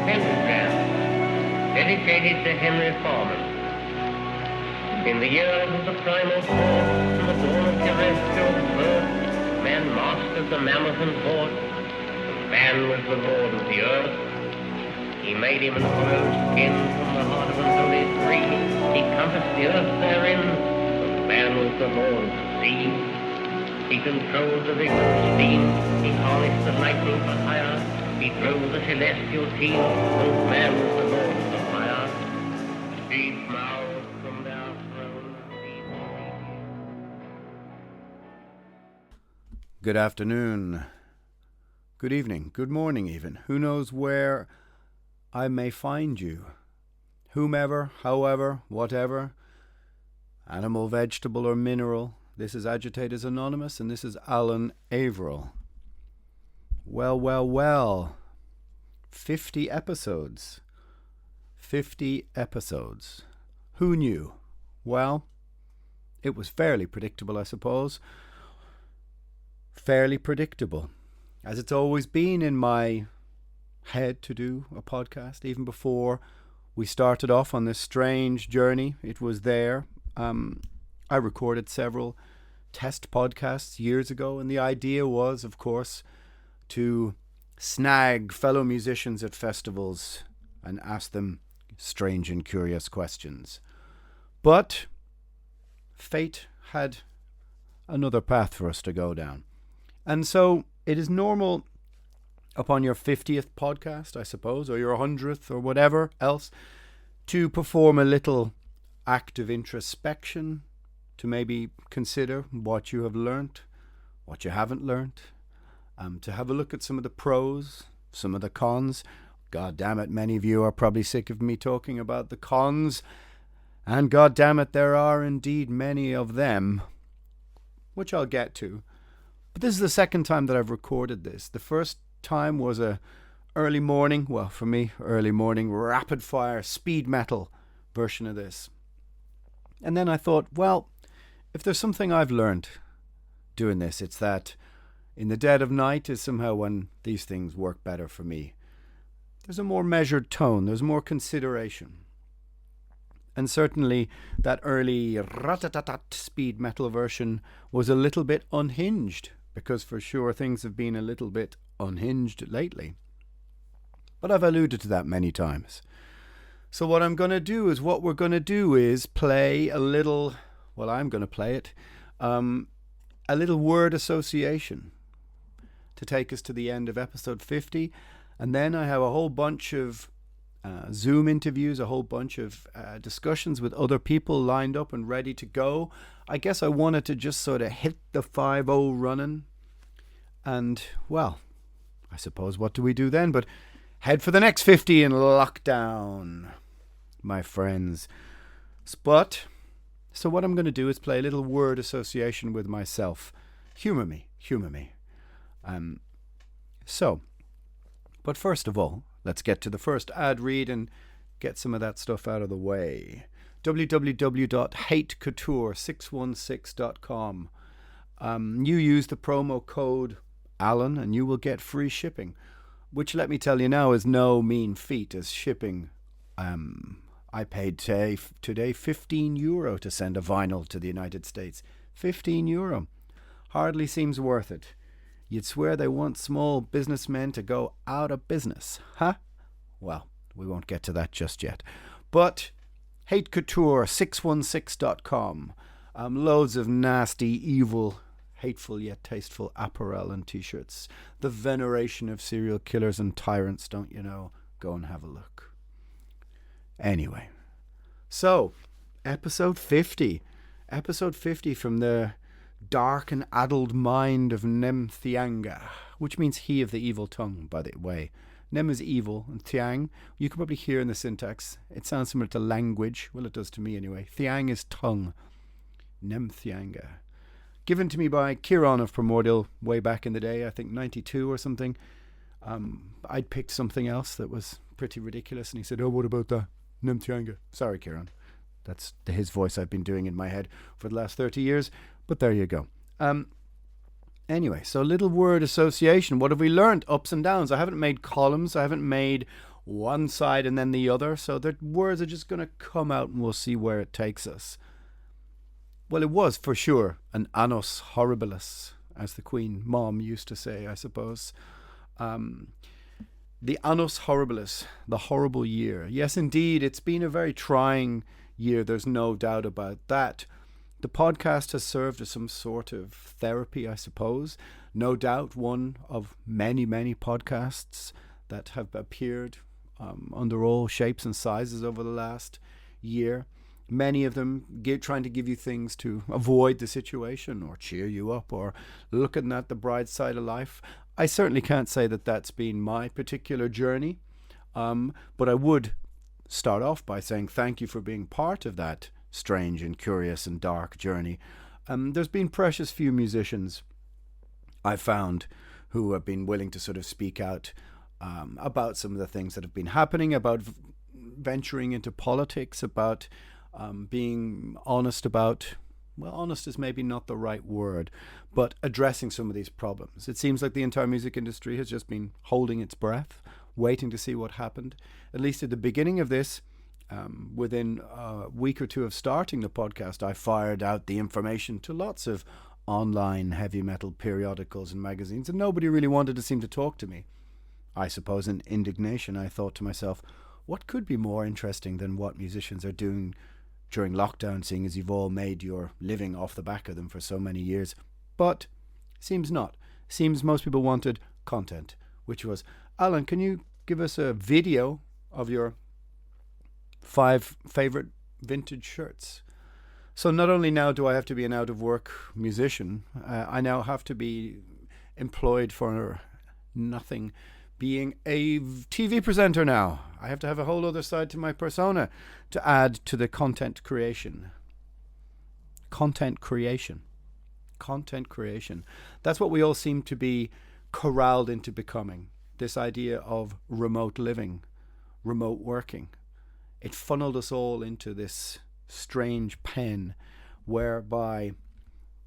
pentagram dedicated to Henry Foreman. In the years of the primal force and the dawn of terrestrial birth, man mastered the mammoth and horse, and man was the lord of the earth. He made him an hollow skin from the heart of an holy tree. He compassed the earth therein, and man was the lord of the sea. He controlled the vigorous steam. He harnessed the lightning for hire. He drove the celestial team, and man was the lord of the fire. Deep mouths from their thrones. Good afternoon, good evening, good morning even. Who knows where I may find you? Whomever, however, whatever, animal, vegetable or mineral. This is Agitators Anonymous and this is Alan Averill. Well. 50 episodes. 50 episodes. Who knew? Well, it was fairly predictable, I suppose. Fairly predictable, as it's always been in my head to do a podcast. Even before we started off on this strange journey, it was there. I recorded several test podcasts years ago, and the idea was, of course, to snag fellow musicians at festivals and ask them strange and curious questions. But fate had another path for us to go down. And so it is normal upon your 50th podcast, I suppose, or your 100th or whatever else, to perform a little act of introspection, to maybe consider what you have learnt, what you haven't learnt, to have a look at some of the pros, some of the cons. God damn it, many of you are probably sick of me talking about the cons, and god damn it, there are indeed many of them, which I'll get to. But this is the second time that I've recorded this. The first time was a early morning, well, for me, early morning, rapid fire, speed metal version of this. And then I thought, well, if there's something I've learned doing this, it's that in the dead of night is somehow when these things work better for me. There's a more measured tone, there's more consideration. And certainly that early ratatatat speed metal version was a little bit unhinged, because for sure things have been a little bit unhinged lately. But I've alluded to that many times. So what we're going to do is play a little, well, I'm going to play it, a little word association to take us to the end of episode 50. And then I have a whole bunch of Zoom interviews, a whole bunch of discussions with other people lined up and ready to go. I guess I wanted to just sort of hit the 5-0 running. And, well, I suppose what do we do then but head for the next 50 in lockdown, my friends. So what I'm going to do is play a little word association with myself. Humour me. But first of all, let's get to the first ad read and get some of that stuff out of the way. www.hatecouture616.com. You use the promo code Alan and you will get free shipping, which, let me tell you now, is no mean feat, as shipping. I paid today €15 to send a vinyl to the United States. €15. Hardly seems worth it. You'd swear they want small businessmen to go out of business, huh? Well, we won't get to that just yet. But hatecouture616.com. Loads of nasty, evil, hateful yet tasteful apparel and t-shirts. The veneration of serial killers and tyrants, don't you know? Go and have a look. Anyway, so episode 50 from the dark and addled mind of Nemtheanga, which means he of the evil tongue, by the way. Nem is evil, and Thiang, you can probably hear in the syntax, it sounds similar to language. Well, it does to me anyway. Thiang is tongue. Nemtheanga. Given to me by Kieran of Primordial way back in the day, I think 92 or something. I'd picked something else that was pretty ridiculous, and he said, oh, what about that? Nemtheanga. Sorry, Kieran. That's his voice I've been doing in my head for the last 30 years. But there you go. Anyway, so little word association. What have we learned? Ups and downs. I haven't made columns. I haven't made one side and then the other, so that words are just going to come out and we'll see where it takes us. Well, it was for sure an annus horribilis, as the Queen Mom used to say, I suppose. The annus horribilis, the horrible year. Yes, indeed, it's been a very trying year. There's no doubt about that. The podcast has served as some sort of therapy, I suppose. No doubt one of many, many podcasts that have appeared under all shapes and sizes over the last year. Many of them trying to give you things to avoid the situation or cheer you up or looking at the bright side of life. I certainly can't say that that's been my particular journey, but I would start off by saying thank you for being part of that strange and curious and dark journey. There's been precious few musicians I've found who have been willing to sort of speak out about some of the things that have been happening, about venturing into politics, about being honest about, well, honest is maybe not the right word, but addressing some of these problems. It seems like the entire music industry has just been holding its breath, waiting to see what happened. At least at the beginning of this, within a week or two of starting the podcast, I fired out the information to lots of online heavy metal periodicals and magazines, and nobody really wanted to seem to talk to me. I suppose in indignation, I thought to myself, what could be more interesting than what musicians are doing during lockdown, seeing as you've all made your living off the back of them for so many years? But seems not. Seems most people wanted content, which was, Alan, can you give us a video of your 5 favorite vintage shirts? So not only now do I have to be an out-of-work musician, I now have to be employed for nothing, being a TV presenter now. I have to have a whole other side to my persona to add to the content creation. Content creation. That's what we all seem to be corralled into becoming. This idea of remote living, remote working. It funneled us all into this strange pen whereby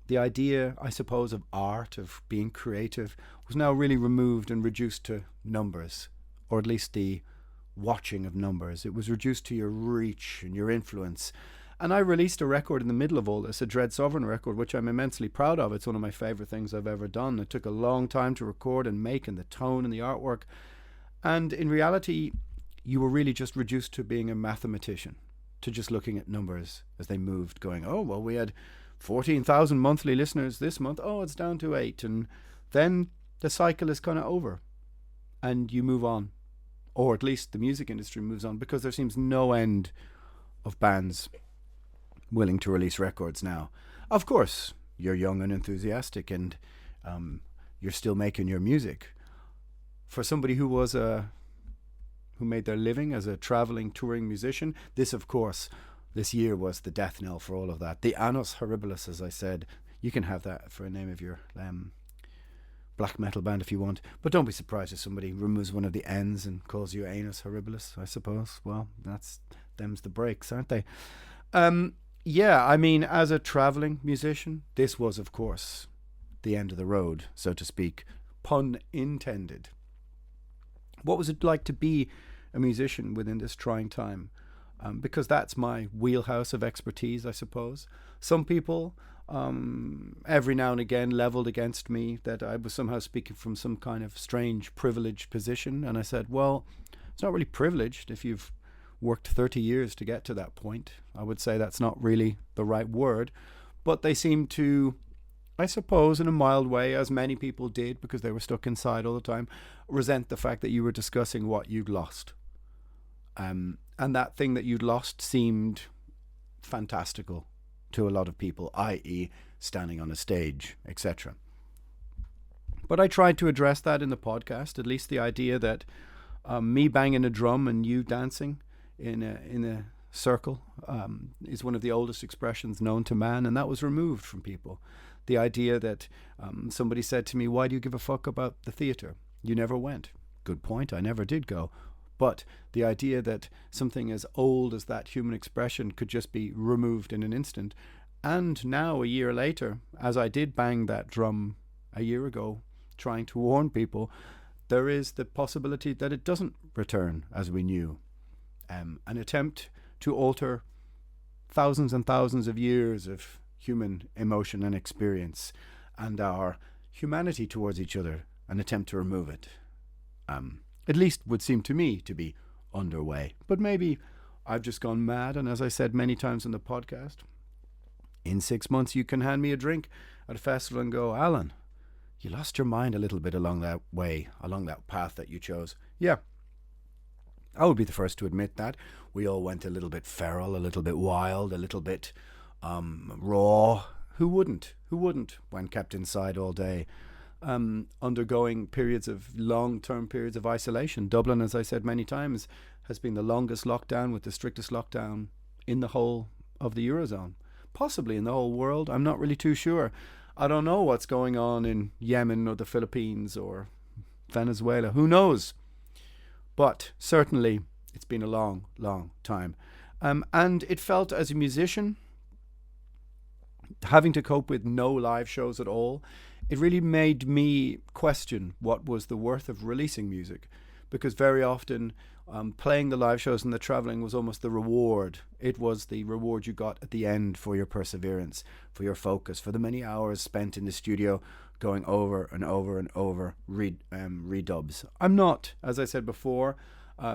the idea, I suppose, of art, of being creative, was now really removed and reduced to numbers, or at least the watching of numbers. It was reduced to your reach and your influence. And I released a record in the middle of all this, a Dread Sovereign record, which I'm immensely proud of. It's one of my favourite things I've ever done. It took a long time to record and make, and the tone and the artwork. And in reality, you were really just reduced to being a mathematician, to just looking at numbers as they moved, going, oh, well, we had 14,000 monthly listeners this month. Oh, it's down to 8. And then the cycle is kind of over and you move on. Or at least the music industry moves on, because there seems no end of bands willing to release records now. Of course, you're young and enthusiastic and you're still making your music. For somebody who was who made their living as a traveling, touring musician, this, of course, this year was the death knell for all of that. The annus horribilis, as I said. You can have that for a name of your black metal band if you want. But don't be surprised if somebody removes one of the N's and calls you anus horribilis, I suppose. Well, them's the breaks, aren't they? Yeah, I mean, as a traveling musician, this was, of course, the end of the road, so to speak. Pun intended. What was it like to be a musician within this trying time? Because that's my wheelhouse of expertise, I suppose. Some people, every now and again, leveled against me that I was somehow speaking from some kind of strange privileged position. And I said, well, it's not really privileged if you've worked 30 years to get to that point. I would say that's not really the right word. But they seem to, I suppose, in a mild way, as many people did because they were stuck inside all the time, resent the fact that you were discussing what you'd lost. And that thing that you'd lost seemed fantastical to a lot of people, i.e. standing on a stage, etc. But I tried to address that in the podcast, at least the idea that me banging a drum and you dancing in a circle is one of the oldest expressions known to man, and that was removed from people. The idea that somebody said to me, why do you give a fuck about the theatre? You never went. Good point, I never did go. But the idea that something as old as that human expression could just be removed in an instant. And now, a year later, as I did bang that drum a year ago, trying to warn people, there is the possibility that it doesn't return as we knew. An attempt to alter thousands and thousands of years of human emotion and experience and our humanity towards each other, an attempt to remove it. At least would seem to me to be underway. But maybe I've just gone mad, and as I said many times on the podcast, in 6 months you can hand me a drink at a festival and go, Alan, you lost your mind a little bit along that way, along that path that you chose. Yeah, I would be the first to admit that. We all went a little bit feral, a little bit wild, a little bit raw. Who wouldn't? Who wouldn't when kept inside all day? Undergoing periods of long-term periods of isolation. Dublin, as I said many times, has been the longest lockdown with the strictest lockdown in the whole of the Eurozone. Possibly in the whole world. I'm not really too sure. I don't know what's going on in Yemen or the Philippines or Venezuela. Who knows? But certainly it's been a long, long time. And it felt as a musician, having to cope with no live shows at all, it really made me question what was the worth of releasing music. Because very often playing the live shows and the traveling was almost the reward. It was the reward you got at the end for your perseverance, for your focus, for the many hours spent in the studio going over and over and over redubs. I'm not, as I said before,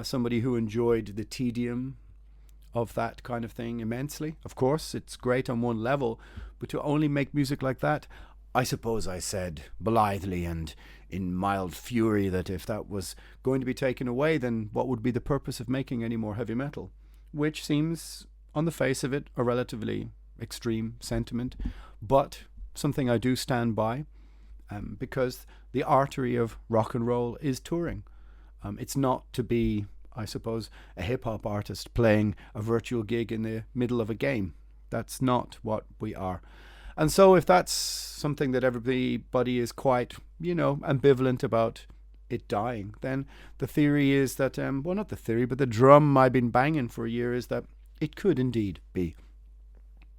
somebody who enjoyed the tedium of that kind of thing immensely. Of course, it's great on one level, but to only make music like that, I suppose I said blithely and in mild fury that if that was going to be taken away, then what would be the purpose of making any more heavy metal? Which seems, on the face of it, a relatively extreme sentiment, but something I do stand by, because the artery of rock and roll is touring. It's not to be, I suppose, a hip-hop artist playing a virtual gig in the middle of a game. That's not what we are. And so if that's something that everybody is quite, ambivalent about it dying, then the theory is that, well, not the theory, but the drum I've been banging for a year is that it could indeed be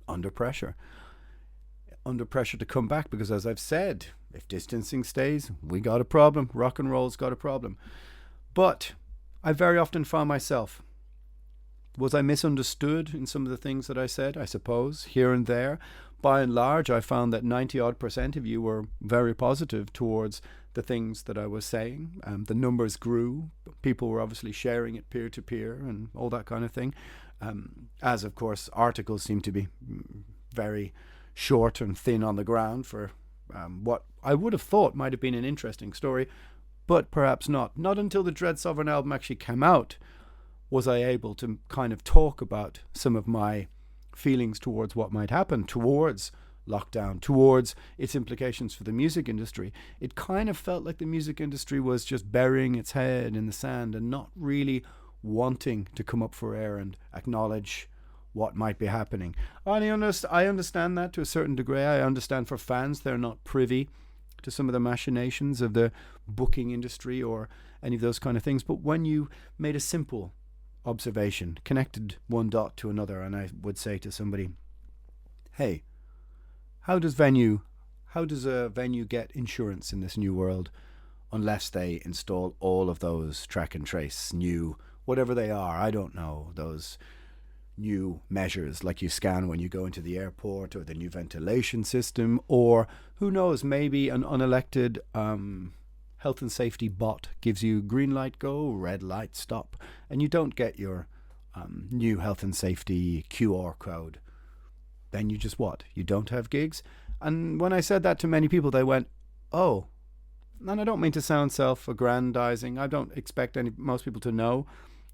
under pressure to come back, because as I've said, if distancing stays, we got a problem. Rock and roll's got a problem. But I very often found myself, was I misunderstood in some of the things that I said? I suppose, here and there. By and large, I found that 90% of you were very positive towards the things that I was saying. The numbers grew. People were obviously sharing it peer-to-peer and all that kind of thing. As, of course, articles seem to be very short and thin on the ground for what I would have thought might have been an interesting story, but perhaps not. Not until the Dread Sovereign album actually came out was I able to kind of talk about some of my feelings towards what might happen, towards lockdown, towards its implications for the music industry. It kind of felt like the music industry was just burying its head in the sand and not really wanting to come up for air and acknowledge what might be happening. I understand that to a certain degree. I understand for fans they're not privy to some of the machinations of the booking industry or any of those kind of things. But when you made a simple observation, connected one dot to another, and I would say to somebody, hey, how does a venue get insurance in this new world unless they install all of those track and trace new, whatever they are, I don't know, those new measures like you scan when you go into the airport, or the new ventilation system, or who knows, maybe an unelected health and safety bot gives you green light go, red light stop, and you don't get your new health and safety QR code. Then you just what? You don't have gigs? And when I said that to many people, they went, oh. And I don't mean to sound self-aggrandizing. I don't expect most people to know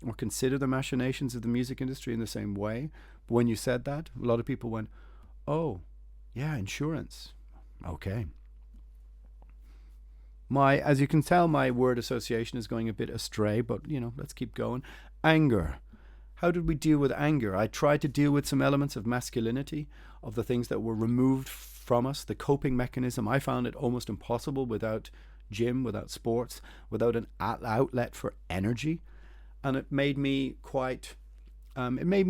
or consider the machinations of the music industry in the same way. But when you said that, a lot of people went, oh, yeah, insurance. Okay. As you can tell, my word association is going a bit astray, but, let's keep going. Anger. How did we deal with anger? I tried to deal with some elements of masculinity, of the things that were removed from us, the coping mechanism. I found it almost impossible without gym, without sports, without an outlet for energy. And it made me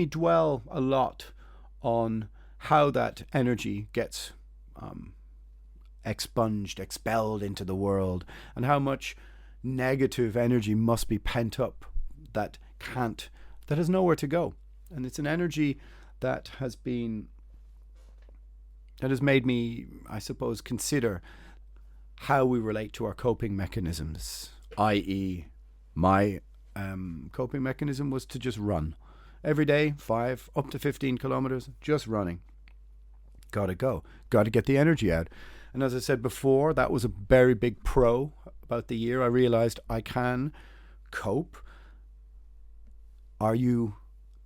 dwell a lot on how that energy gets expelled into the world, and how much negative energy must be pent up that has nowhere to go. And it's an energy that has made me, I suppose, consider how we relate to our coping mechanisms, i.e. my coping mechanism was to just run. Every day, 5 up to 15 kilometers, just running. Gotta go. Gotta get the energy out. And as I said before, that was a very big pro about the year. I realized I can cope. Are you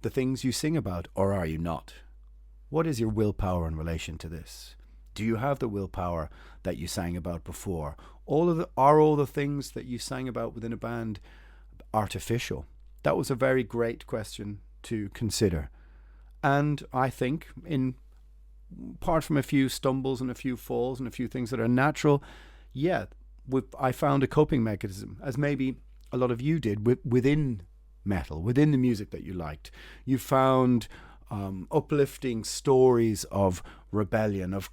the things you sing about, or are you not? What is your willpower in relation to this? Do you have the willpower that you sang about before? Are all the things that you sang about within a band artificial? That was a very great question to consider. And I think, apart from a few stumbles and a few falls and a few things that are natural, I found a coping mechanism, as maybe a lot of you did within metal, within the music that you liked. You found uplifting stories of rebellion, of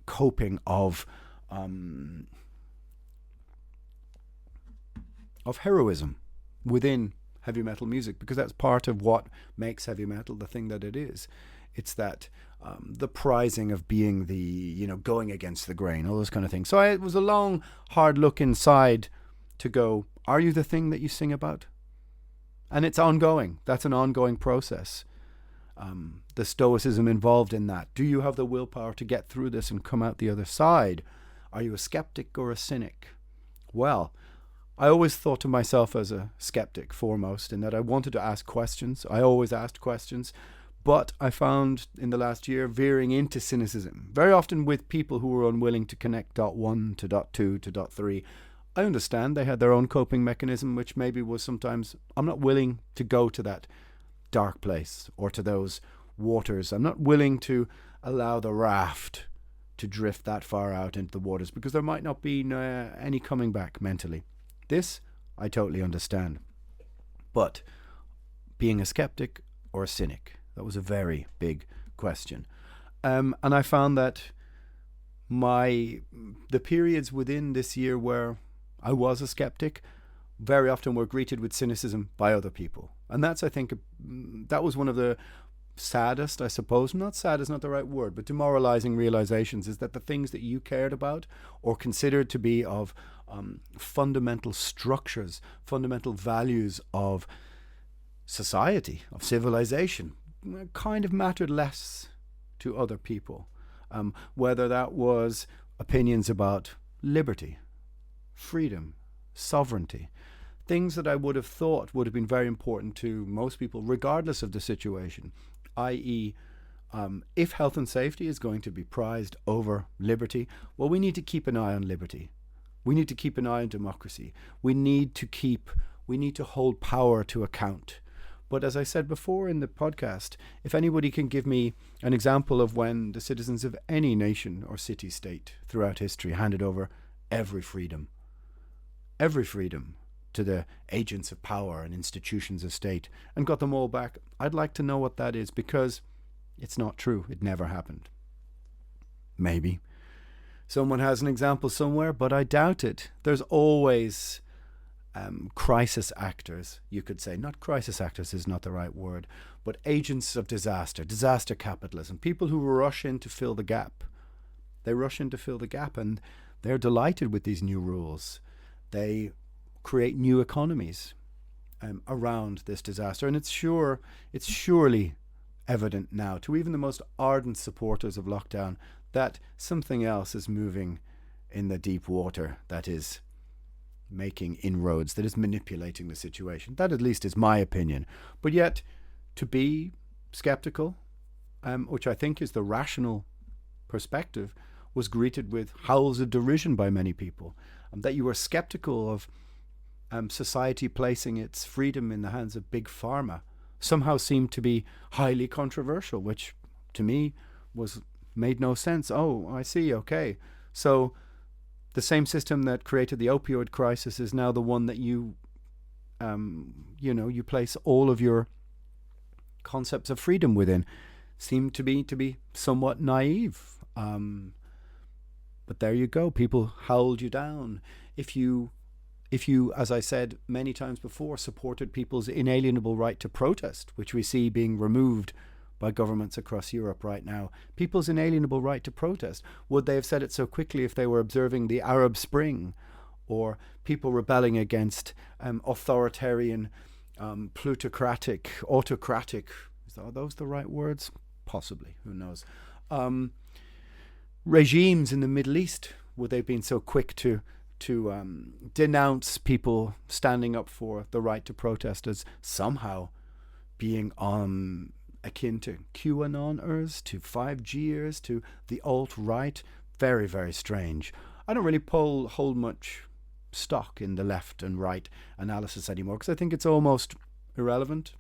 coping, of heroism within heavy metal music, because that's part of what makes heavy metal the thing that it is. It's that the prizing of being the, going against the grain, all those kind of things. So it was a long, hard look inside to go, are you the thing that you sing about? And it's ongoing. That's an ongoing process. The stoicism involved in that. Do you have the willpower to get through this and come out the other side? Are you a skeptic or a cynic? Well, I always thought of myself as a skeptic foremost, in that I wanted to ask questions. I always asked questions. But I found in the last year veering into cynicism, very often with people who were unwilling to connect dot 1 to dot 2 to dot 3. I understand they had their own coping mechanism, which maybe was sometimes, I'm not willing to go to that dark place or to those waters. I'm not willing to allow the raft to drift that far out into the waters, because there might not be any coming back mentally. This, I totally understand. But being a skeptic or a cynic, that was a very big question. And I found that the periods within this year where I was a skeptic very often were greeted with cynicism by other people. And that's, I think, that was one of the saddest, I suppose, not sad is not the right word, but demoralizing realizations, is that the things that you cared about or considered to be of fundamental structures, fundamental values of society, of civilization, kind of mattered less to other people. Whether that was opinions about liberty, freedom, sovereignty, things that I would have thought would have been very important to most people, regardless of the situation, i.e., if health and safety is going to be prized over liberty, well, we need to keep an eye on liberty. We need to keep an eye on democracy. We need to hold power to account. But as I said before in the podcast, if anybody can give me an example of when the citizens of any nation or city-state throughout history handed over every freedom to the agents of power and institutions of state and got them all back, I'd like to know what that is, because it's not true. It never happened. Maybe someone has an example somewhere, but I doubt it. There's always crisis actors, you could say. Not crisis actors is not the right word, but agents of disaster capitalism, people who rush in to fill the gap. They rush in to fill the gap, and they're delighted with these new rules. They create new economies around this disaster, and it's surely evident now to even the most ardent supporters of lockdown that something else is moving in the deep water that is making inroads, that is manipulating the situation. That at least is my opinion. But yet, to be skeptical, which I think is the rational perspective, was greeted with howls of derision by many people. That you were skeptical of society placing its freedom in the hands of big pharma somehow seemed to be highly controversial, which to me made no sense. Oh, I see, okay. So the same system that created the opioid crisis is now the one that you place all of your concepts of freedom within. Seemed to be somewhat naive. But there you go. People howled you down. If you if you, as I said many times before, supported people's inalienable right to protest, which we see being removed by governments across Europe right now, people's inalienable right to protest, would they have said it so quickly if they were observing the Arab Spring, or people rebelling against authoritarian, plutocratic, autocratic, are those the right words? Possibly, who knows, regimes in the Middle East? Would they have been so quick to denounce people standing up for the right to protest as somehow being akin to QAnoners, to 5Gers, to the alt-right? Very, very strange. I don't really hold much stock in the left and right analysis anymore, because I think it's almost irrelevant.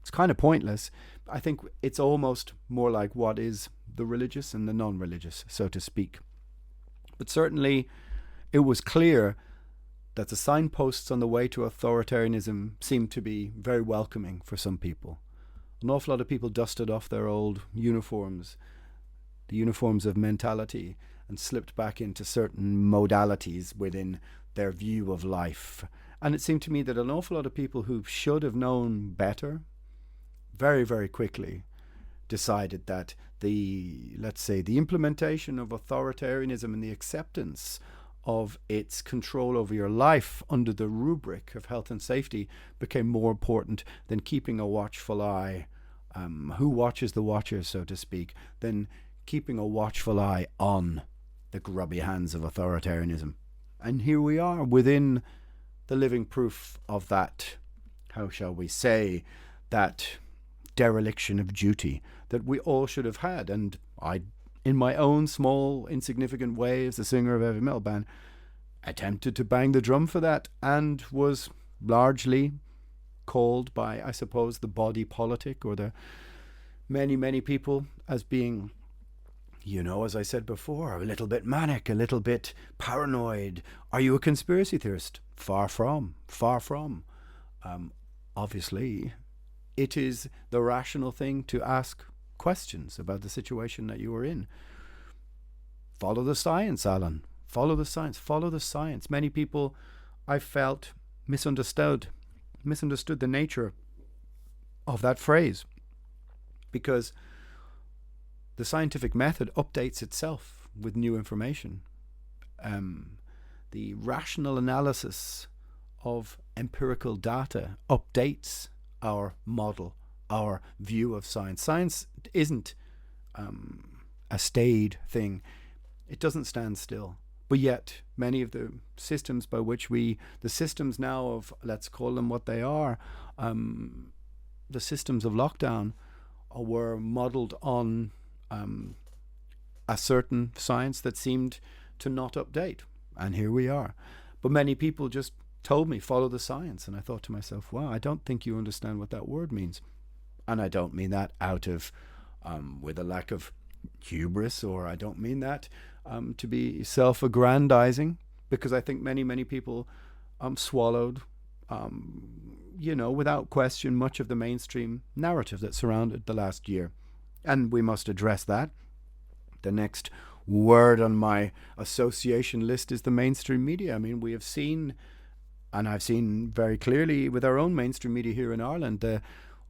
It's kind of pointless. I think it's almost more like what is the religious and the non-religious, so to speak. But certainly it was clear that the signposts on the way to authoritarianism seemed to be very welcoming for some people. An awful lot of people dusted off their old uniforms, the uniforms of mentality, and slipped back into certain modalities within their view of life. And it seemed to me that an awful lot of people who should have known better very, very quickly decided that the implementation of authoritarianism and the acceptance of its control over your life under the rubric of health and safety became more important than keeping a watchful eye, who watches the watchers, so to speak, than keeping a watchful eye on the grubby hands of authoritarianism. And here we are within the living proof of that, how shall we say, that dereliction of duty that we all should have had. And I, in my own small, insignificant way as a singer of a heavy metal band, attempted to bang the drum for that, and was largely called by, I suppose, the body politic, or the many, many people, as being, you know, as I said before, a little bit manic, a little bit paranoid. Are you a conspiracy theorist? Far from. Obviously, it is the rational thing to ask questions about the situation that you are in. Follow the science, Alan. Follow the science. Many people, I felt, misunderstood the nature of that phrase, because the scientific method updates itself with new information. The rational analysis of empirical data updates our model, our view of science. Science isn't a staid thing. It doesn't stand still. But yet, many of the systems by which the systems now of, let's call them what they are, the systems of lockdown were modeled on a certain science that seemed to not update. And here we are. But many people just told me, follow the science. And I thought to myself, wow, I don't think you understand what that word means. And I don't mean that out of, with a lack of hubris, or I don't mean that to be self-aggrandizing, because I think many, many people swallowed, without question, much of the mainstream narrative that surrounded the last year. And we must address that. The next word on my association list is the mainstream media. I mean, we have seen, and I've seen very clearly with our own mainstream media here in Ireland, the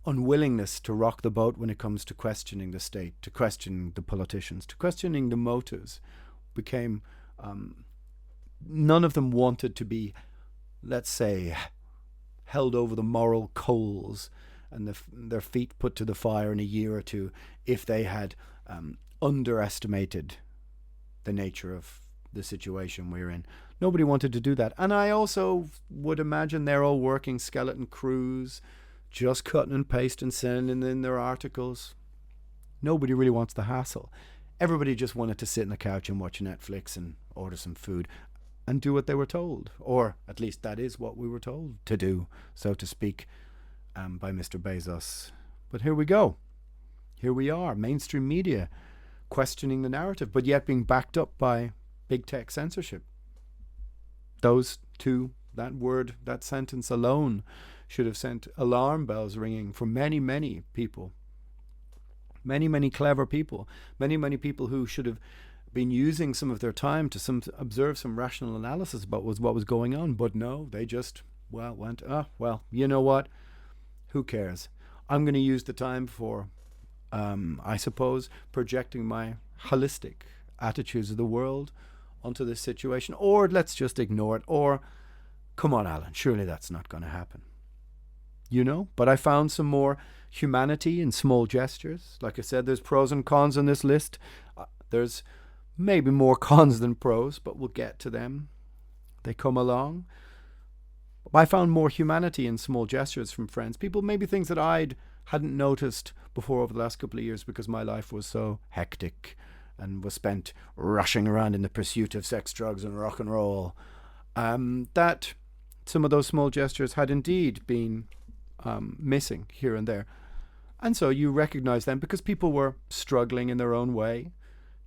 unwillingness to rock the boat when it comes to questioning the state, to questioning the politicians, to questioning the motives. Became, none of them wanted to be, let's say, held over the moral coals and their feet put to the fire in a year or two if they had underestimated the nature of the situation we're in. Nobody wanted to do that. And I also would imagine they're all working skeleton crews, just cutting and pasting, sending in their articles. Nobody really wants the hassle. Everybody just wanted to sit on the couch and watch Netflix and order some food and do what they were told. Or at least that is what we were told to do, so to speak, by Mr. Bezos. But here we go. Here we are, mainstream media questioning the narrative, but yet being backed up by big tech censorship. Those two, that word, that sentence alone should have sent alarm bells ringing for many, many people. Many, many clever people. Many, many people who should have been using some of their time to observe some rational analysis about what was going on. But no, they just, went, you know what? Who cares? I'm going to use the time for, I suppose, projecting my holistic attitudes of the world onto this situation. Or let's just ignore it. Or, come on, Alan, surely that's not going to happen. But I found some more humanity in small gestures. Like I said, there's pros and cons on this list. There's maybe more cons than pros, but we'll get to them. They come along. I found more humanity in small gestures from friends. People, maybe things that I hadn't noticed before over the last couple of years because my life was so hectic and was spent rushing around in the pursuit of sex, drugs, and rock and roll. That some of those small gestures had indeed been missing here and there. And so you recognize them because people were struggling in their own way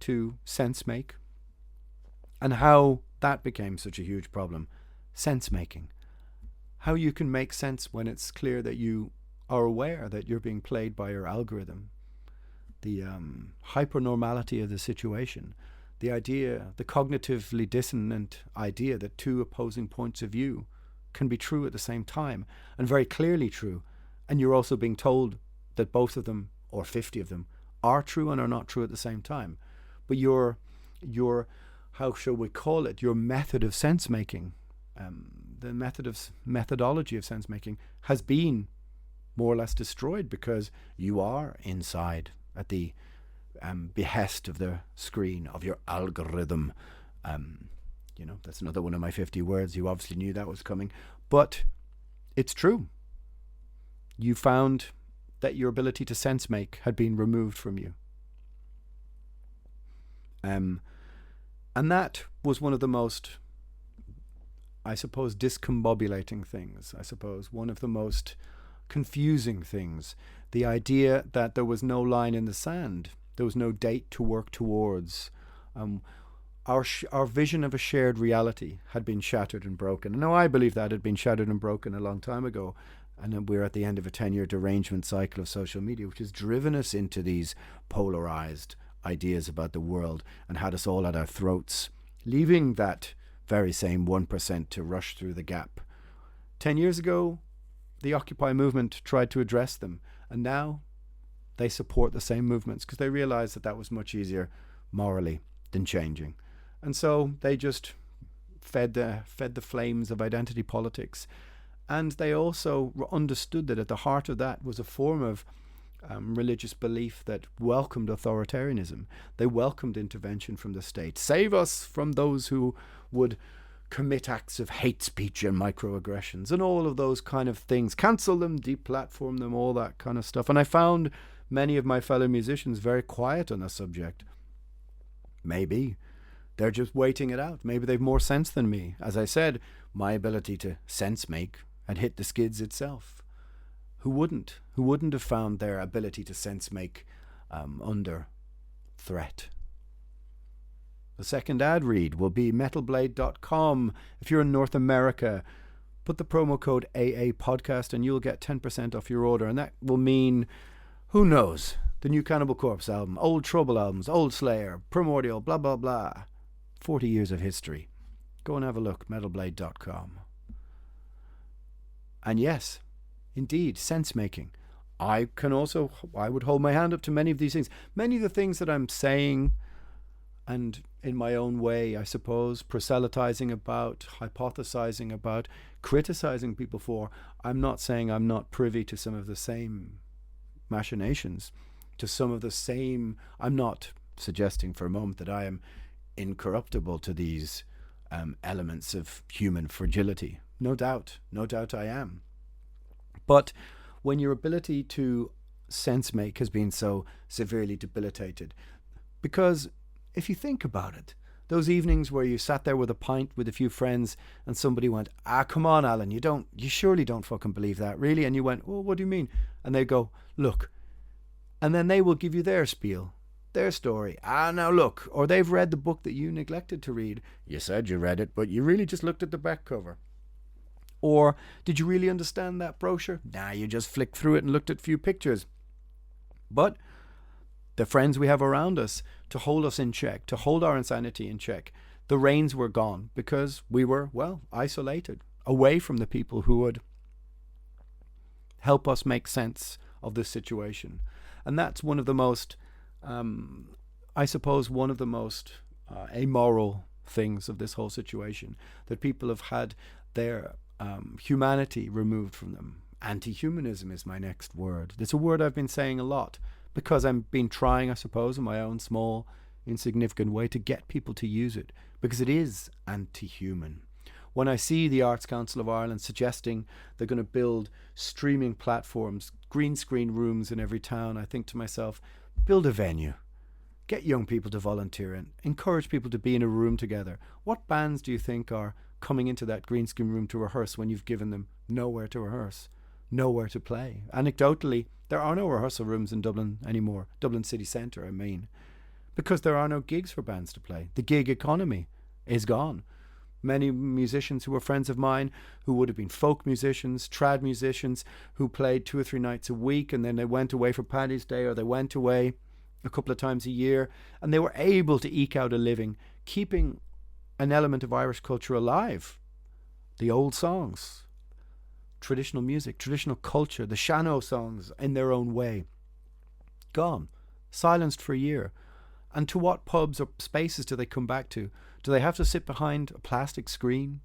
to sense make. And how that became such a huge problem. Sense making. How you can make sense when it's clear that you are aware that you're being played by your algorithm. The hypernormality of the situation. The idea, the cognitively dissonant idea that two opposing points of view can be true at the same time, and very clearly true, and you're also being told that both of them, or 50 of them, are true and are not true at the same time. But your how shall we call it, your method of sense making, the methodology of sense making has been more or less destroyed because you are inside at the behest of the screen of your algorithm. That's another one of my 50 words. You obviously knew that was coming. But it's true. You found that your ability to sense make had been removed from you. And that was one of the most, I suppose, discombobulating things. I suppose one of the most confusing things. The idea that there was no line in the sand. There was no date to work towards. Our vision of a shared reality had been shattered and broken. Now, I believe that had been shattered and broken a long time ago. And then we're at the end of a 10-year derangement cycle of social media, which has driven us into these polarized ideas about the world and had us all at our throats, leaving that very same 1% to rush through the gap. 10 years ago, the Occupy movement tried to address them. And now they support the same movements because they realized that was much easier morally than changing. And so they just fed the flames of identity politics. And they also understood that at the heart of that was a form of religious belief that welcomed authoritarianism. They welcomed intervention from the state. Save us from those who would commit acts of hate speech and microaggressions and all of those kind of things. Cancel them, deplatform them, all that kind of stuff. And I found many of my fellow musicians very quiet on the subject. Maybe they're just waiting it out. Maybe they've more sense than me. As I said, my ability to sense make had hit the skids itself. Who wouldn't? Who wouldn't have found their ability to sense make under threat? The second ad read will be metalblade.com. If you're in North America, put the promo code AA podcast and you'll get 10% off your order. And that will mean, who knows, the new Cannibal Corpse album, Old Trouble albums, Old Slayer, Primordial, blah, blah, blah. 40 years of history. Go and have a look, metalblade.com. And yes, indeed, sense making. I would hold my hand up to many of these things. Many of the things that I'm saying, and in my own way, I suppose, proselytizing about, hypothesizing about, criticizing people for, I'm not saying I'm not privy to some of the same machinations, to some of the same, I'm not suggesting for a moment that I am incorruptible to these elements of human fragility. No doubt I am. But when your ability to sense make has been so severely debilitated, because if you think about it, those evenings where you sat there with a pint with a few friends and somebody went, come on, Alan, you surely don't fucking believe that, really? And you went, well, what do you mean? And they go, look. And then they will give you their spiel, their story. Now look. Or they've read the book that you neglected to read. You said you read it, but you really just looked at the back cover. Or did you really understand that brochure? Nah, you just flicked through it and looked at a few pictures. But the friends we have around us to hold us in check, to hold our insanity in check. The reins were gone because we were, well, isolated, away from the people who would help us make sense of this situation. And that's one of the most, I suppose, one of the most amoral things of this whole situation, that people have had their humanity removed from them. Anti-humanism is my next word. It's a word I've been saying a lot because I've been trying, I suppose, in my own small, insignificant way to get people to use it, because it is anti-human. When I see the Arts Council of Ireland suggesting they're going to build streaming platforms, green screen rooms in every town, I think to myself, build a venue. Get young people to volunteer and encourage people to be in a room together. What bands do you think are coming into that green screen room to rehearse when you've given them nowhere to rehearse, nowhere to play? Anecdotally, there are no rehearsal rooms in Dublin anymore, Dublin city centre, I mean, because there are no gigs for bands to play. The gig economy is gone. Many musicians who were friends of mine, who would have been folk musicians, trad musicians, who played 2 or 3 nights a week, and then they went away for Paddy's Day, or they went away a couple of times a year, and they were able to eke out a living, keeping an element of Irish culture alive. The old songs, traditional music, traditional culture, the Shannon songs in their own way. Gone. Silenced for a year. And to what pubs or spaces do they come back to? Do they have to sit behind a plastic screen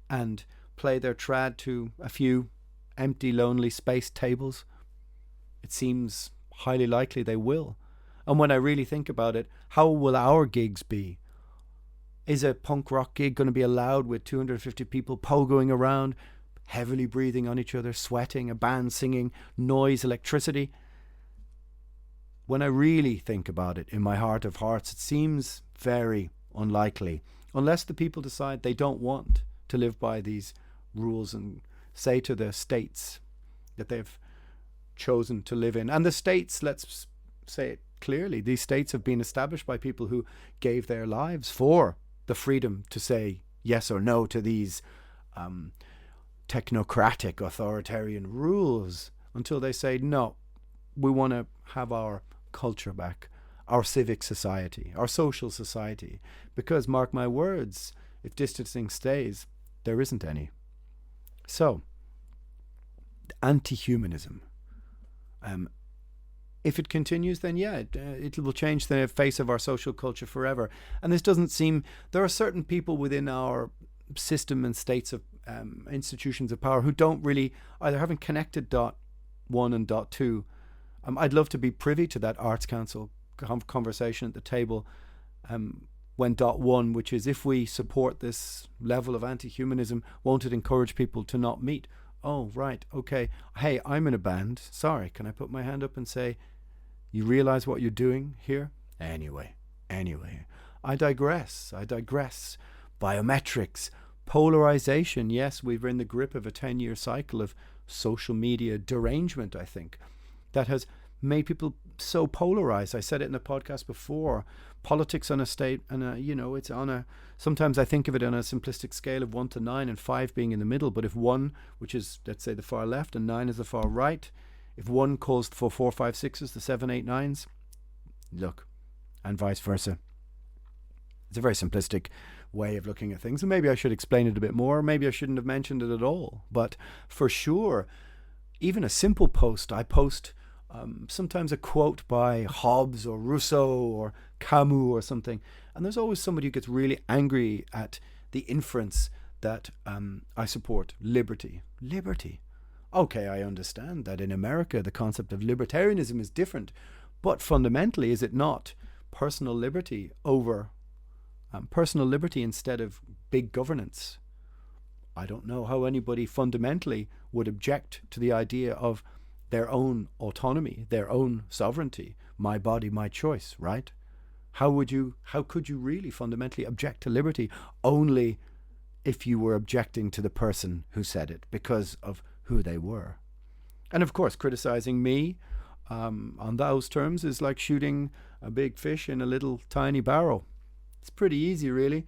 and play their trad to a few empty, lonely space tables? It seems highly likely they will. And when I really think about it, how will our gigs be? Is a punk rock gig going to be allowed with 250 people pogoing around, heavily breathing on each other, sweating, a band singing, noise, electricity? When I really think about it in my heart of hearts, it seems very unlikely, unless the people decide they don't want to live by these rules and say to the states that they've chosen to live in. And the states, let's say it clearly, these states have been established by people who gave their lives for the freedom to say yes or no to these technocratic authoritarian rules, until they say, no, we want to have our culture back, our civic society, our social society, because mark my words, if distancing stays, there isn't any. So, anti-humanism. If it continues, then yeah, it will change the face of our social culture forever. And this doesn't seem, there are certain people within our system and states of institutions of power who don't really, either haven't connected dot 1 and dot 2. I'd love to be privy to that Arts Council conversation at the table when dot 1, which is, if we support this level of anti-humanism, won't it encourage people to not meet? Oh, right, okay. Hey, I'm in a band. Sorry, can I put my hand up and say, you realize what you're doing here? Anyway, I digress. Biometrics, polarization. Yes, we're in the grip of a 10-year cycle of social media derangement, I think, that has made people so polarized. I said it in a podcast before. Politics on a state, and it's on a, sometimes I think of it on a simplistic scale of 1 to 9 and 5 being in the middle. But if 1, which is, let's say, the far left, and 9 is the far right, if 1 calls for 4, 5, 6s, the 7, 8, 9s, look, and vice versa. It's a very simplistic way of looking at things, and maybe I should explain it a bit more. Maybe I shouldn't have mentioned it at all. But for sure, even a simple post, I post sometimes a quote by Hobbes or Rousseau or Camus or something, and there's always somebody who gets really angry at the inference that I support liberty. Okay, I understand that in America the concept of libertarianism is different, but fundamentally, is it not personal liberty over personal liberty instead of big governance? I don't know how anybody fundamentally would object to the idea of their own autonomy, their own sovereignty, my body, my choice, right? How could you really fundamentally object to liberty? Only if you were objecting to the person who said it because of who they were. And of course, criticizing me on those terms is like shooting a big fish in a little tiny barrel. It's pretty easy, really.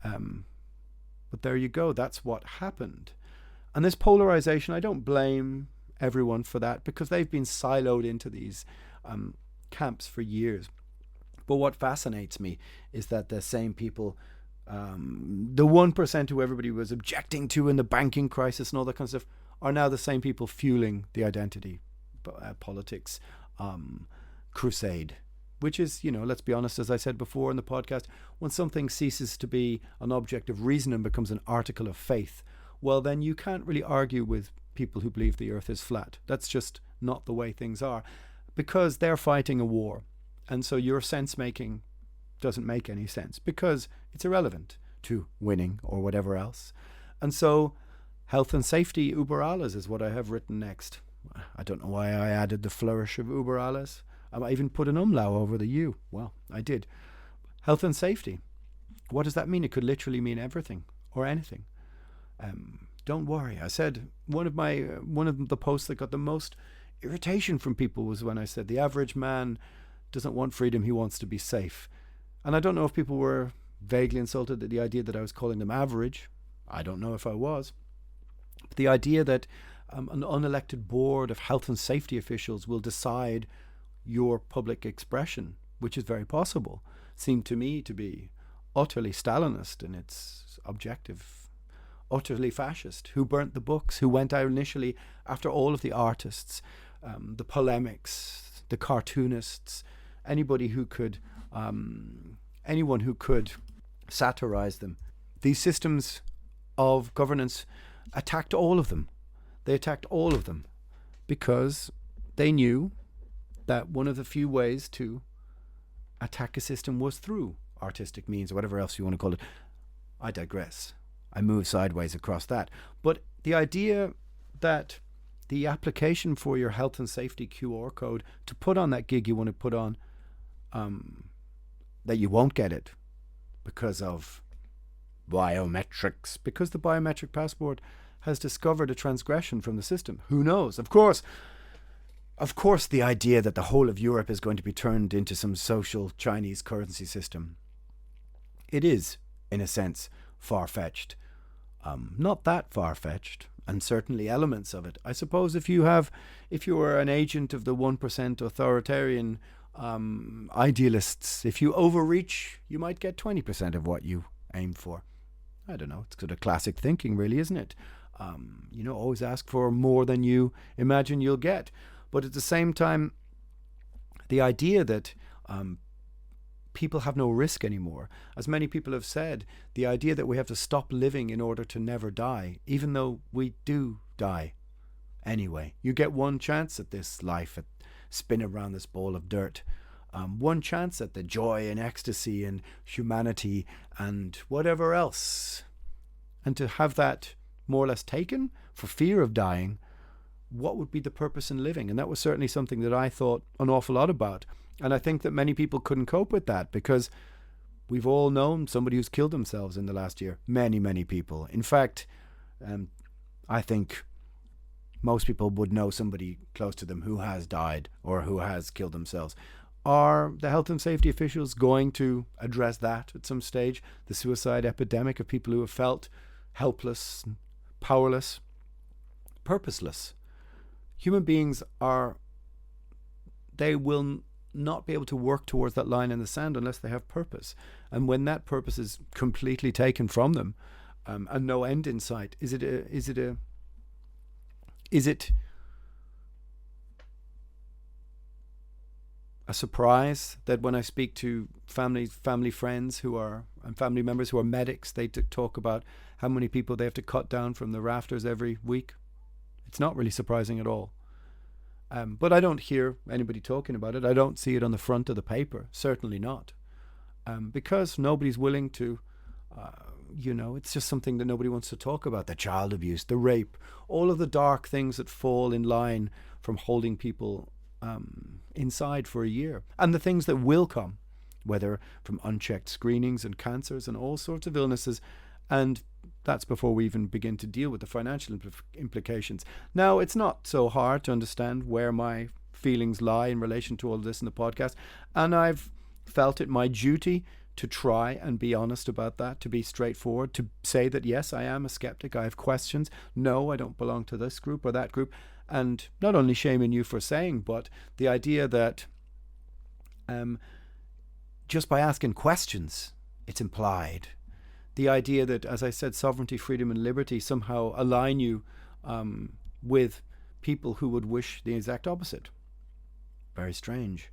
But there you go. That's what happened. And this polarization, I don't blame everyone for that, because they've been siloed into these camps for years. But what fascinates me is that the same people, the 1% who everybody was objecting to in the banking crisis and all that kind of stuff, are now the same people fueling the identity politics crusade. Which is, let's be honest, as I said before in the podcast, when something ceases to be an object of reason and becomes an article of faith, well, then you can't really argue with people who believe the earth is flat. That's just not the way things are, because they're fighting a war. And so your sense-making doesn't make any sense because it's irrelevant to winning or whatever else. And so health and safety über alles is what I have written next. I don't know why I added the flourish of über alles. I even put an umlaut over the U. Well, I did. Health and safety. What does that mean? It could literally mean everything or anything. Don't worry. I said one of the posts that got the most irritation from people was when I said the average man doesn't want freedom, he wants to be safe. And I don't know if people were vaguely insulted at the idea that I was calling them average. I don't know if I was. But the idea that an unelected board of health and safety officials will decide your public expression, which is very possible, seemed to me to be utterly Stalinist in its objective, utterly fascist, who burnt the books, who went out initially after all of the artists, the polemics, the cartoonists, anyone who could satirize them. These systems of governance attacked all of them. They attacked all of them because they knew that one of the few ways to attack a system was through artistic means or whatever else you want to call it. I digress. I move sideways across that. But the idea that the application for your health and safety QR code to put on that gig you want to put on, that you won't get it because of biometrics, because the biometric passport has discovered a transgression from the system. Who knows? Of course, the idea that the whole of Europe is going to be turned into some social Chinese currency system, it is, in a sense, far-fetched. Not that far-fetched, and certainly elements of it. I suppose if you are an agent of the 1% authoritarian idealists, if you overreach, you might get 20% of what you aim for. I don't know. It's sort of classic thinking, really, isn't it? Always ask for more than you imagine you'll get. But at the same time, the idea that people have no risk anymore, as many people have said, the idea that we have to stop living in order to never die, even though we do die anyway. You get one chance at this life, at spinning around this ball of dirt. One chance at the joy and ecstasy and humanity and whatever else. And to have that more or less taken for fear of dying, what would be the purpose in living? And that was certainly something that I thought an awful lot about. And I think that many people couldn't cope with that because we've all known somebody who's killed themselves in the last year. Many, many people. In fact, I think most people would know somebody close to them who has died or who has killed themselves. Are the health and safety officials going to address that at some stage? The suicide epidemic of people who have felt helpless, powerless, purposeless. Human beings they will not be able to work towards that line in the sand unless they have purpose. And when that purpose is completely taken from them, and no end in sight, is it a surprise that when I speak to family friends and family members who are medics, they talk about how many people they have to cut down from the rafters every week? It's not really surprising at all. But I don't hear anybody talking about it. I don't see it on the front of the paper. Certainly not. Because nobody's willing to, it's just something that nobody wants to talk about. The child abuse, the rape, all of the dark things that fall in line from holding people inside for a year. And the things that will come, whether from unchecked screenings and cancers and all sorts of illnesses. And that's before we even begin to deal with the financial implications. Now, it's not so hard to understand where my feelings lie in relation to all of this in the podcast. And I've felt it my duty to try and be honest about that, to be straightforward, to say that, yes, I am a skeptic. I have questions. No, I don't belong to this group or that group. And not only shaming you for saying, but the idea that just by asking questions, it's implied. The idea that, as I said, sovereignty, freedom and liberty somehow align you with people who would wish the exact opposite. Very strange.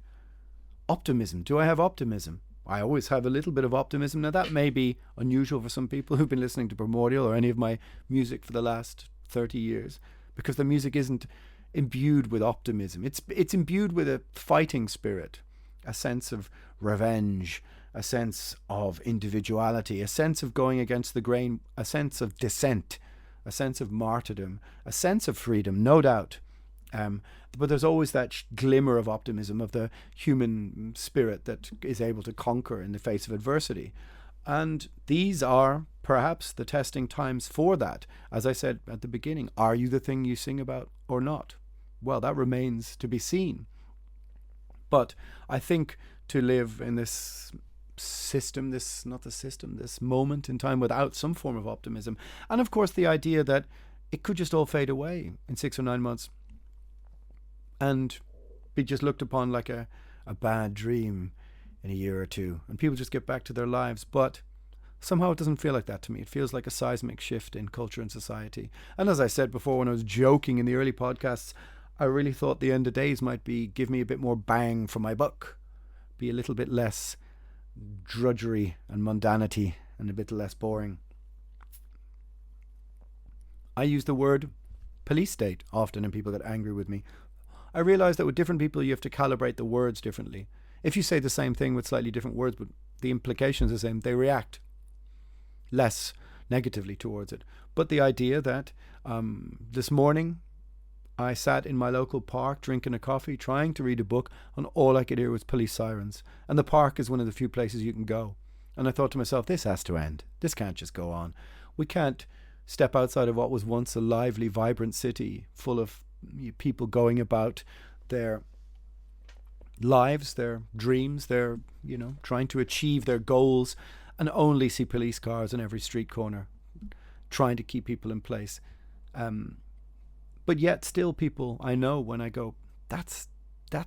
Optimism. Do I have optimism? I always have a little bit of optimism. Now, that may be unusual for some people who've been listening to Primordial or any of my music for the last 30 years, because the music isn't imbued with optimism. It's imbued with a fighting spirit, a sense of revenge, a sense of individuality, a sense of going against the grain, a sense of dissent, a sense of martyrdom, a sense of freedom, no doubt. But there's always that glimmer of optimism, of the human spirit that is able to conquer in the face of adversity. And these are perhaps the testing times for that. As I said at the beginning, are you the thing you sing about or not? Well, that remains to be seen. But I think to live in this system, this moment in time without some form of optimism, and of course the idea that it could just all fade away in 6 or 9 months and be just looked upon like a bad dream in a year or two, and people just get back to their lives. But somehow it doesn't feel like that to me. It feels like a seismic shift in culture and society. And as I said before, when I was joking in the early podcasts, I really thought the end of days might be give me a bit more bang for my buck, be a little bit less drudgery and mundanity and a bit less boring. I use the word police state often and people get angry with me. I realize that with different people you have to calibrate the words differently. If you say the same thing with slightly different words, but the implication is the same, they react less negatively towards it. But the idea that this morning I sat in my local park drinking a coffee, trying to read a book, and all I could hear was police sirens. And the park is one of the few places you can go. And I thought to myself, this has to end. This can't just go on. We can't step outside of what was once a lively, vibrant city full of people going about their lives, their dreams, their, trying to achieve their goals, and only see police cars on every street corner trying to keep people in place. But yet still people I know, when I go, that's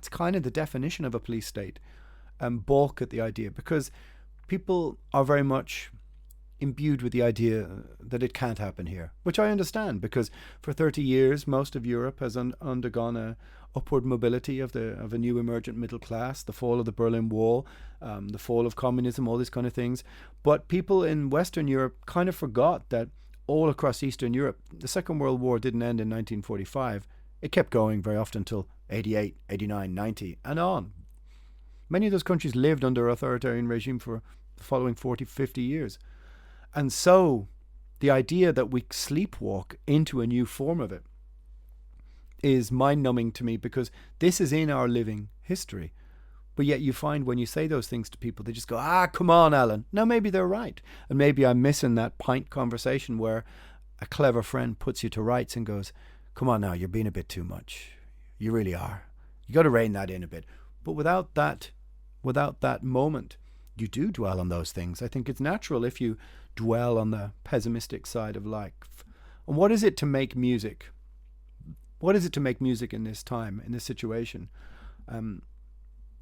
kind of the definition of a police state, balk at the idea, because people are very much imbued with the idea that it can't happen here, which I understand, because for 30 years most of Europe has undergone a upward mobility of a new emergent middle class, the fall of the Berlin Wall, the fall of communism, all these kind of things. But people in Western Europe kind of forgot that all across Eastern Europe, the Second World War didn't end in 1945. It kept going very often until 88, 89, 90 and on. Many of those countries lived under authoritarian regime for the following 40, 50 years. And so the idea that we sleepwalk into a new form of it is mind-numbing to me, because this is in our living history. But yet you find when you say those things to people, they just go, come on, Alan. Now, maybe they're right. And maybe I'm missing that pint conversation where a clever friend puts you to rights and goes, come on now, you're being a bit too much. You really are. You got to rein that in a bit. But without that moment, you do dwell on those things. I think it's natural if you dwell on the pessimistic side of life. And what is it to make music? What is it to make music in this time, in this situation?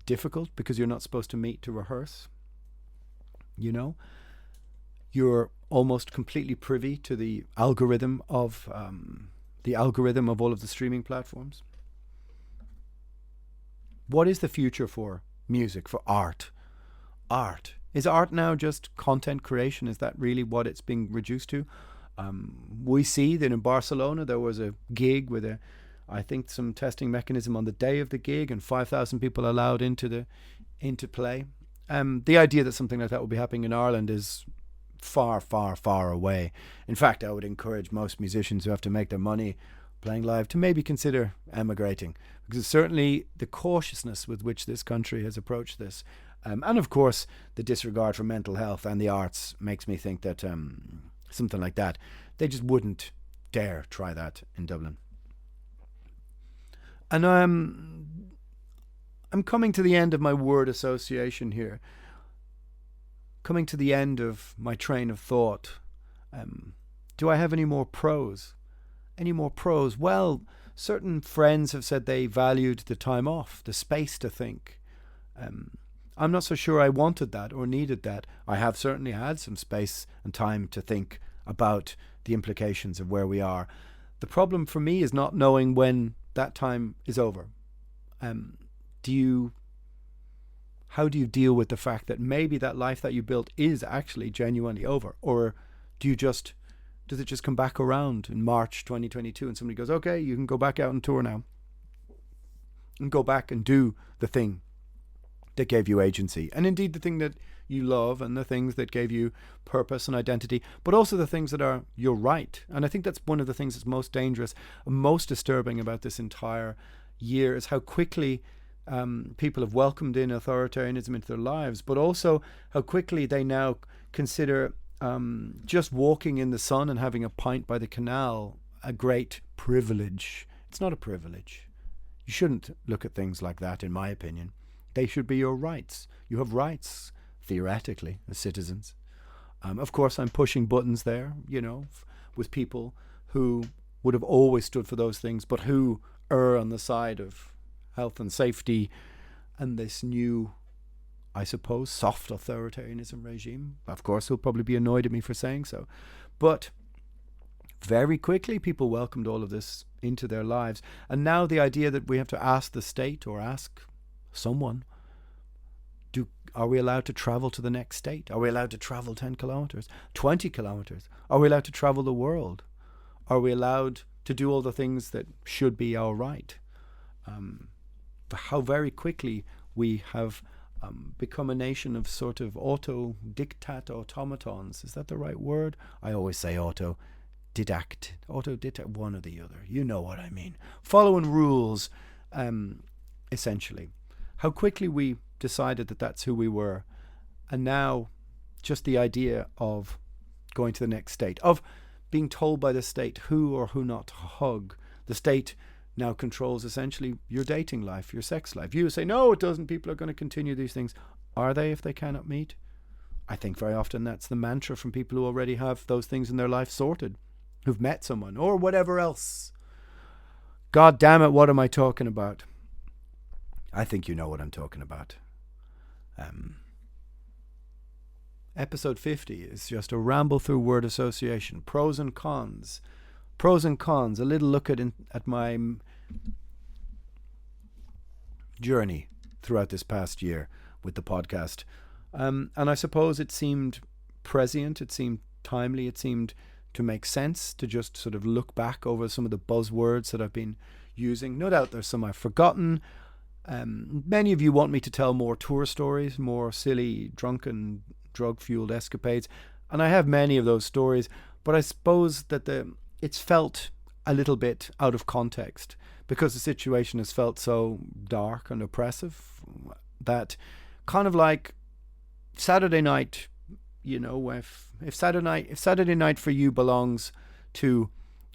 Difficult because you're not supposed to meet to rehearse. You're almost completely privy to the algorithm of all of the streaming platforms. What is the future for music, for art? Art. Is art now just content creation? Is that really what it's being reduced to? We see that in Barcelona there was a gig with I think some testing mechanism on the day of the gig, and 5,000 people allowed into play. The idea that something like that will be happening in Ireland is far, far, far away. In fact, I would encourage most musicians who have to make their money playing live to maybe consider emigrating, because certainly the cautiousness with which this country has approached this, and of course the disregard for mental health and the arts, makes me think that something like that, they just wouldn't dare try that in Dublin. And I'm coming to the end of my word association here, coming to the end of my train of thought. Do I have any more pros? Well, certain friends have said they valued the time off, the space to think, I'm not so sure I wanted that or needed that. I have certainly had some space and time to think about the implications of where we are. The problem for me is not knowing when that time is over. How do you deal with the fact that maybe that life that you built is actually genuinely over? Or does it just come back around in March 2022 and somebody goes, okay, you can go back out on tour now and go back and do the thing that gave you agency, and indeed the thing that you love, and the things that gave you purpose and identity, but also the things that are your right. And I think that's one of the things that's most dangerous and most disturbing about this entire year, is how quickly people have welcomed in authoritarianism into their lives, but also how quickly they now consider just walking in the sun and having a pint by the canal a great privilege. It's not a privilege. You shouldn't look at things like that, in my opinion. They should be your rights. You have rights, theoretically, as citizens. Of course, I'm pushing buttons there, with people who would have always stood for those things, but who err on the side of health and safety and this new, I suppose, soft authoritarianism regime. Of course, he'll probably be annoyed at me for saying so. But very quickly, people welcomed all of this into their lives. And now the idea that we have to ask the state or ask someone, are we allowed to travel to the next state? Are we allowed to travel 10 kilometers, 20 kilometers? Are we allowed to travel the world? Are we allowed to do all the things that should be our right? How very quickly we have become a nation of sort of autodictat automatons. Is that the right word? I always say autodidact, one or the other. You know what I mean. Following rules, essentially. How quickly we decided that that's who we were. And now just the idea of going to the next state, of being told by the state who or who not to hug. The state now controls essentially your dating life, your sex life. You say, no, it doesn't. People are going to continue these things. Are they, if they cannot meet? I think very often that's the mantra from people who already have those things in their life sorted, who've met someone or whatever else. God damn it, what am I talking about? I think you know what I'm talking about. Episode 50 is just a ramble through word association, pros and cons. Pros and cons, a little look at my journey throughout this past year with the podcast. And I suppose it seemed prescient, it seemed timely, it seemed to make sense to just sort of look back over some of the buzzwords that I've been using. No doubt there's some I've forgotten. Many of you want me to tell more tour stories, more silly, drunken, drug-fueled escapades, and I have many of those stories, but I suppose that it's felt a little bit out of context because the situation has felt so dark and oppressive that kind of like Saturday night, if Saturday night for you belongs to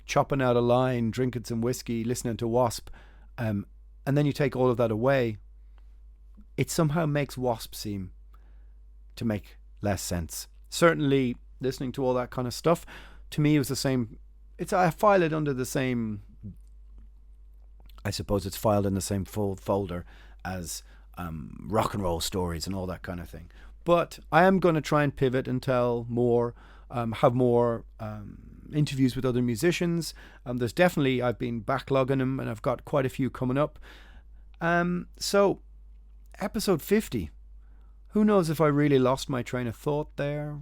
chopping out a line, drinking some whiskey, listening to Wasp, and then you take all of that away, it somehow makes Wasp seem to make less sense. Certainly, listening to all that kind of stuff, to me, it was the same. I file it under the same. I suppose it's filed in the same folder as rock and roll stories and all that kind of thing. But I am going to try and pivot and tell more, have more interviews with other musicians. There's definitely, I've been backlogging them and I've got quite a few coming up. So episode 50, who knows if I really lost my train of thought there.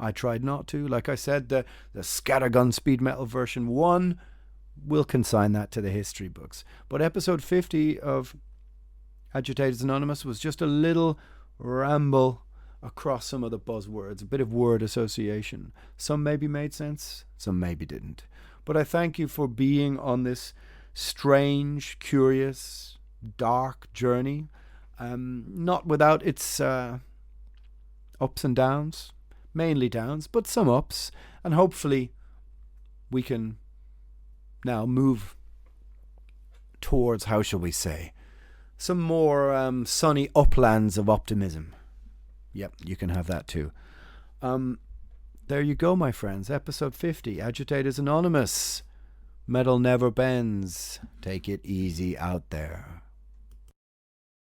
I tried not to. Like I said, the scattergun speed metal version 1, we'll consign that to the history books. But episode 50 of Agitators Anonymous was just a little ramble across some of the buzzwords, a bit of word association. Some maybe made sense, some maybe didn't. But I thank you for being on this strange, curious, dark journey. Not without its ups and downs, mainly downs, but some ups. And hopefully we can now move towards, how shall we say, some more sunny uplands of optimism. Yep, you can have that too. There you go, my friends. Episode 50, Agitators Anonymous. Metal never bends. Take it easy out there.